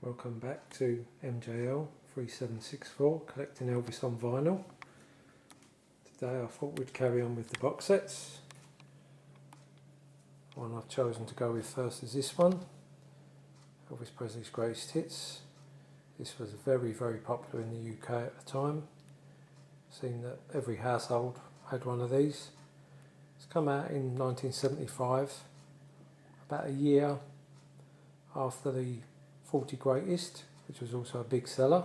Welcome back to MJL 3764, collecting Elvis on vinyl. Today I thought we'd carry on with the box sets. The one I've chosen to go with first is this one, Elvis Presley's Greatest Hits. This was very popular in the UK at the time. Seemed that every household had one of these. It's come out in 1975, about a year after the 40 Greatest, which was also a big seller.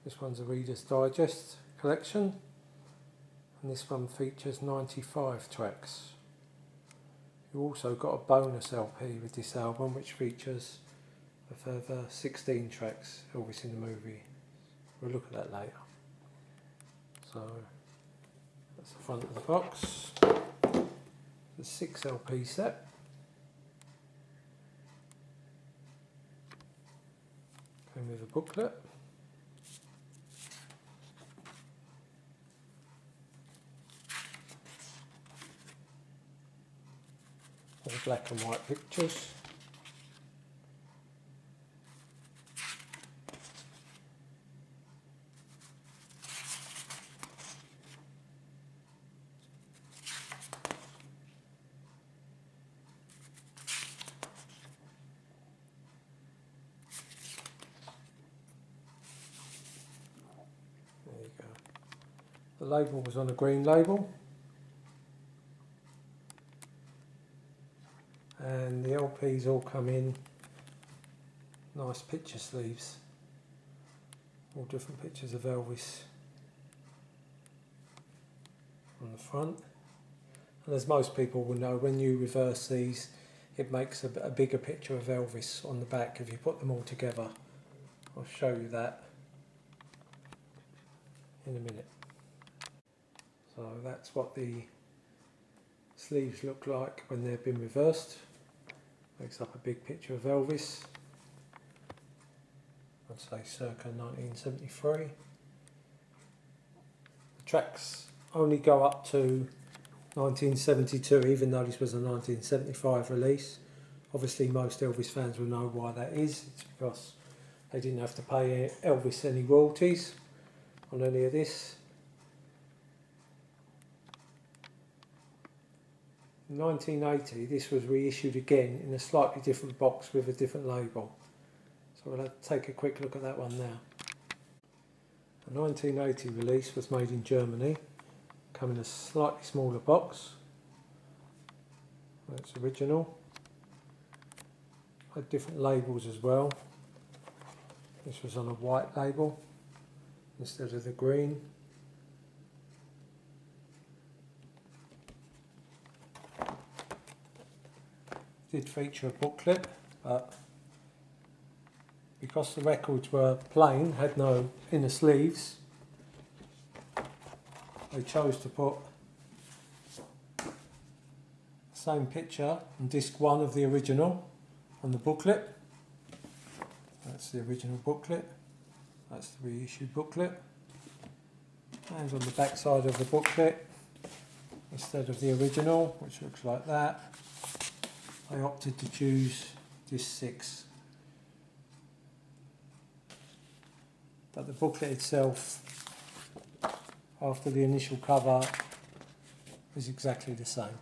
This one's a Reader's Digest collection, and this one features 95 tracks. You also got a bonus LP with this album, which features a further 16 tracks, Elvis in the movie. We'll look at that later. So that's the front of the box. The 6 LP set. Came with a booklet. All black and white pictures. There you go. The label was on a green label. And the LPs all come in nice picture sleeves, all different pictures of Elvis on the front. And as most people will know, when you reverse these, it makes a bigger picture of Elvis on the back if you put them all together. I'll show you that in a minute. So that's what the sleeves look like when they've been reversed. Makes up a big picture of Elvis. I'd say circa 1973. The tracks only go up to 1972, even though this was a 1975 release. Obviously most Elvis fans will know why that is. It's because they didn't have to pay Elvis any royalties on any of this. In 1980 this was reissued again in a slightly different box with a different label. So we'll have to take a quick look at that one now. The 1980 release was made in Germany, come in a slightly smaller box. That's original. Had different labels as well. This was on a white label instead of the green. Did feature a booklet, but because the records were plain, had no inner sleeves, they chose to put the same picture on disc 1 of the original on the booklet. That's the original booklet, that's the reissued booklet, and on the back side of the booklet, instead of the original, which looks like that, I opted to choose disc 6. But the booklet itself, after the initial cover, is exactly the same.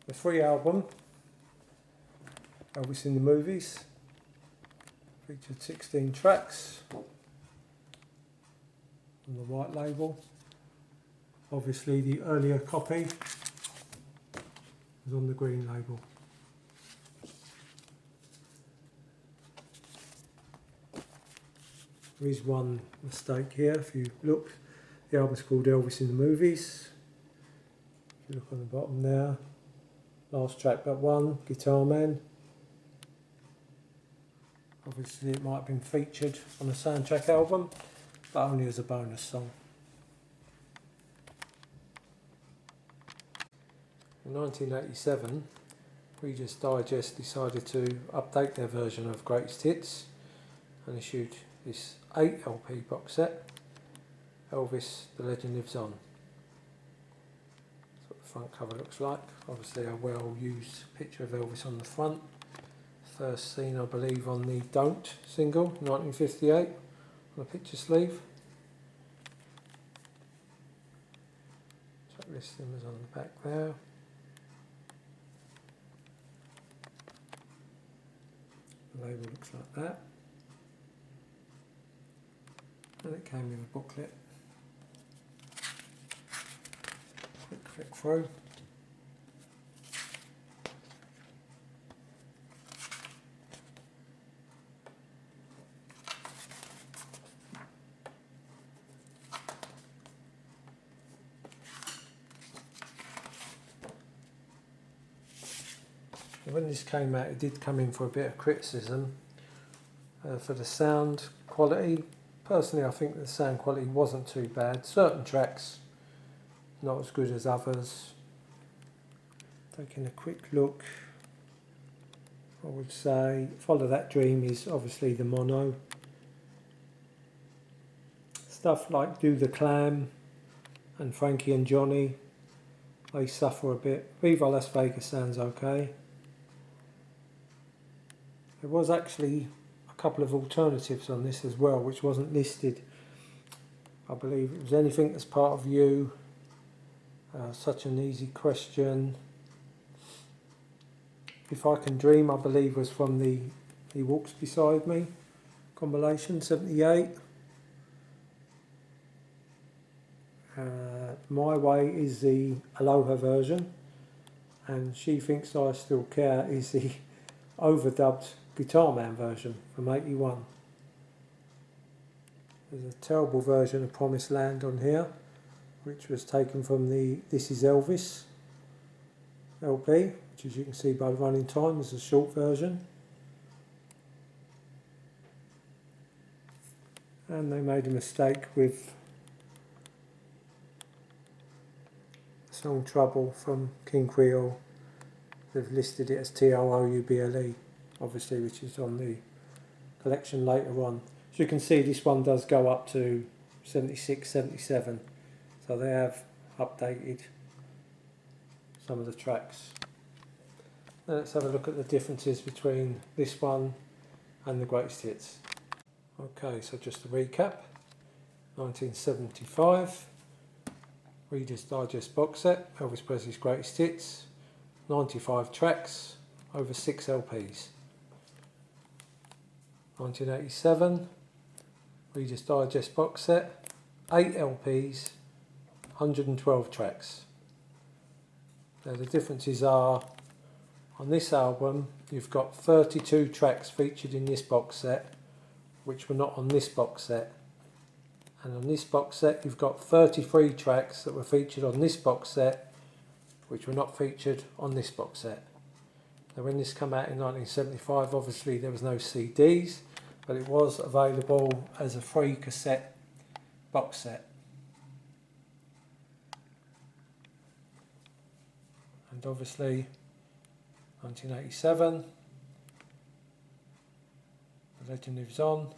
The free album, Elvis in the Movies, featured 16 tracks on the white label. Obviously the earlier copy was on the green label. There is one mistake here. If you look, the album's called Elvis in the Movies. If you look on the bottom there, last track but one, Guitar Man. Obviously it might have been featured on a soundtrack album, but only as a bonus song. In 1987, Reader's Digest decided to update their version of Greatest Hits and issued this 8 LP box set, Elvis, The Legend Lives On. That's what the front cover looks like. Obviously a well used picture of Elvis on the front. First seen I believe on the Don't single, 1958, on the picture sleeve. Track listing was on the back there. The label looks like that. And it came with a booklet. Quick flick through. When this came out, it did come in for a bit of criticism for the sound quality. Personally, I think the sound quality wasn't too bad. Certain tracks not as good as others. Taking a quick look, I would say Follow That Dream is obviously the mono. Stuff like Do the Clam and Frankie and Johnny, they suffer a bit. Viva Las Vegas sounds okay. There was actually a couple of alternatives on this as well, which wasn't listed. I believe it was Anything That's Part of You, Such an Easy Question. If I Can Dream, I believe, was from the He Walks Beside Me compilation, 78. My Way is the Aloha version, and She Thinks I Still Care is the overdubbed Guitar Man version from 81. There's a terrible version of Promised Land on here, which was taken from the This Is Elvis LP, which as you can see by the running time is a short version. And they made a mistake with the song Trouble from King Creole. They've listed it as Trouble, obviously, which is on the collection later on. As you can see, this one does go up to 76, 77, so they have updated some of the tracks. Now let's have a look at the differences between this one and the Greatest Hits. Okay, so just to recap, 1975, Reader's Digest box set, Elvis Presley's Greatest Hits, 95 tracks, over 6 LPs. 1987, Reader's Digest box set, 8 LPs, 112 tracks. Now the differences are, on this album you've got 32 tracks featured in this box set which were not on this box set, and on this box set you've got 33 tracks that were featured on this box set which were not featured on this box set. Now when this came out in 1975, obviously there was no CDs, but it was available as a free cassette box set. And obviously 1987, The Legend Lives On,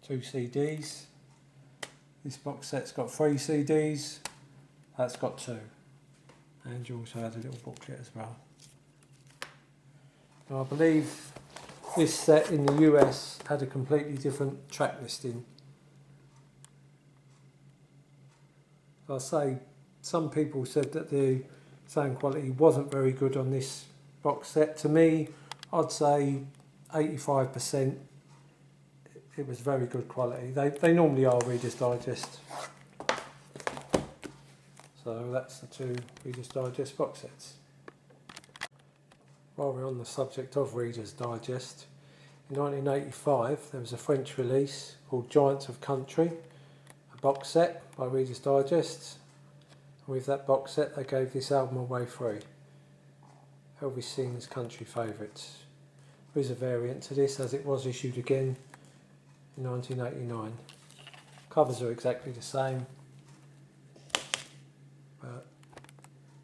2 CDs. This box set's got 3 CDs, that's got 2. And you also had a little booklet as well. Now I believe this set in the US had a completely different track listing. I'll say some people said that the sound quality wasn't very good on this box set. To me, I'd say 85% it was very good quality. They normally are Reader's Digest. So that's the 2 Reader's Digest box sets. While we're on the subject of Reader's Digest, in 1985 there was a French release called Giants of Country, a box set by Reader's Digest. And with that box set they gave this album away free. Elvis Sings Country Favourites. There is a variant to this, as it was issued again in 1989. Covers are exactly the same, but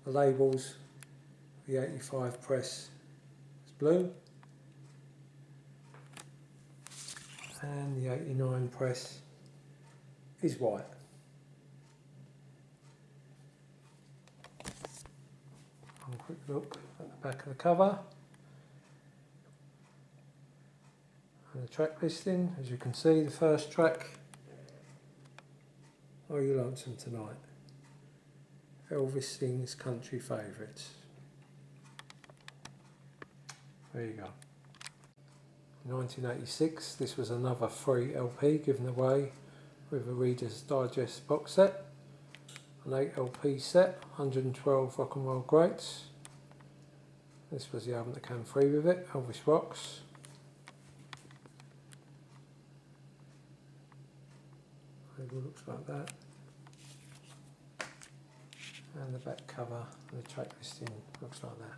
the labels, the 85 press is blue and the 89 press is white. quick look at the back of the cover and the track listing. As you can see, the first track, Are You Lonesome Tonight? Elvis Sings Country Favourites. There you go. In 1986, this was another free LP given away with a Reader's Digest box set. An 8 LP set, 112 rock and roll greats. This was the album that came free with it, Elvis Rocks. It looks like that. And the back cover and the track listing looks like that.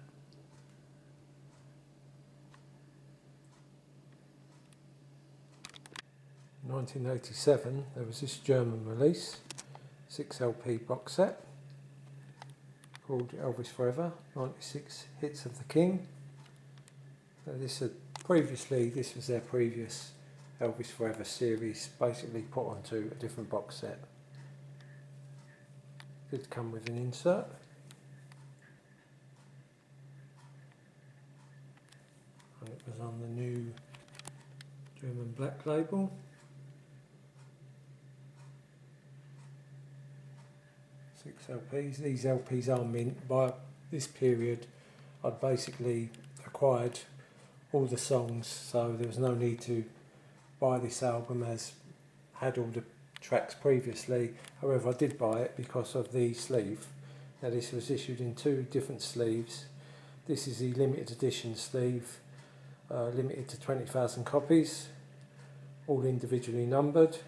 In 1987 there was this German release, 6 LP box set called Elvis Forever, 96 Hits of the King. This was their previous Elvis Forever series, basically put onto a different box set. Did come with an insert. And it was on the new German black label. Six LPs. These LPs are mint. By this period I'd basically acquired all the songs, so there was no need to buy this album as had all the tracks previously. However, I did buy it because of the sleeve. Now this was issued in 2 different sleeves. This is the limited edition sleeve, limited to 20,000 copies, all individually numbered.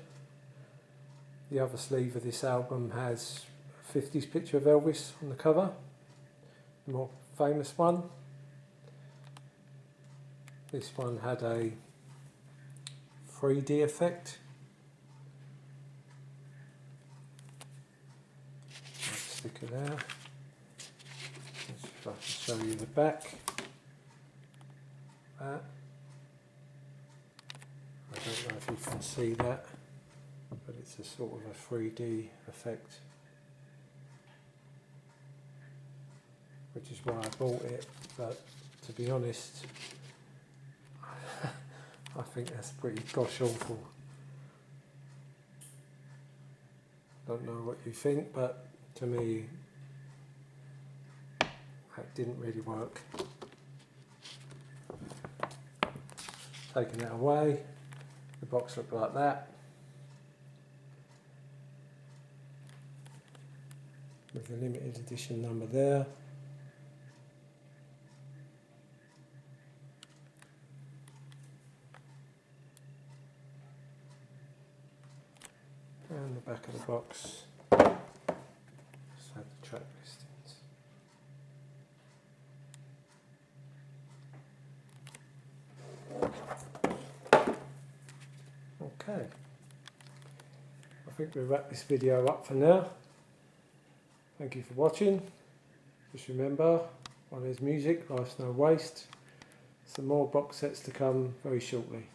The other sleeve of this album has a 50s picture of Elvis on the cover, the more famous one. This one had a 3D effect. Sticker there. Let's see if I can show you the back. I don't know if you can see that, but it's a sort of a 3D effect, which is why I bought it. But to be honest, I think that's pretty gosh awful. Don't know what you think, but to me that didn't really work. Taking it away, the box looked like that, with the limited edition number there. And the back of the box just had the track listings. Okay, I think we'll wrap this video up for now. Thank you for watching. Just remember, while there's music, life's no waste. Some more box sets to come very shortly.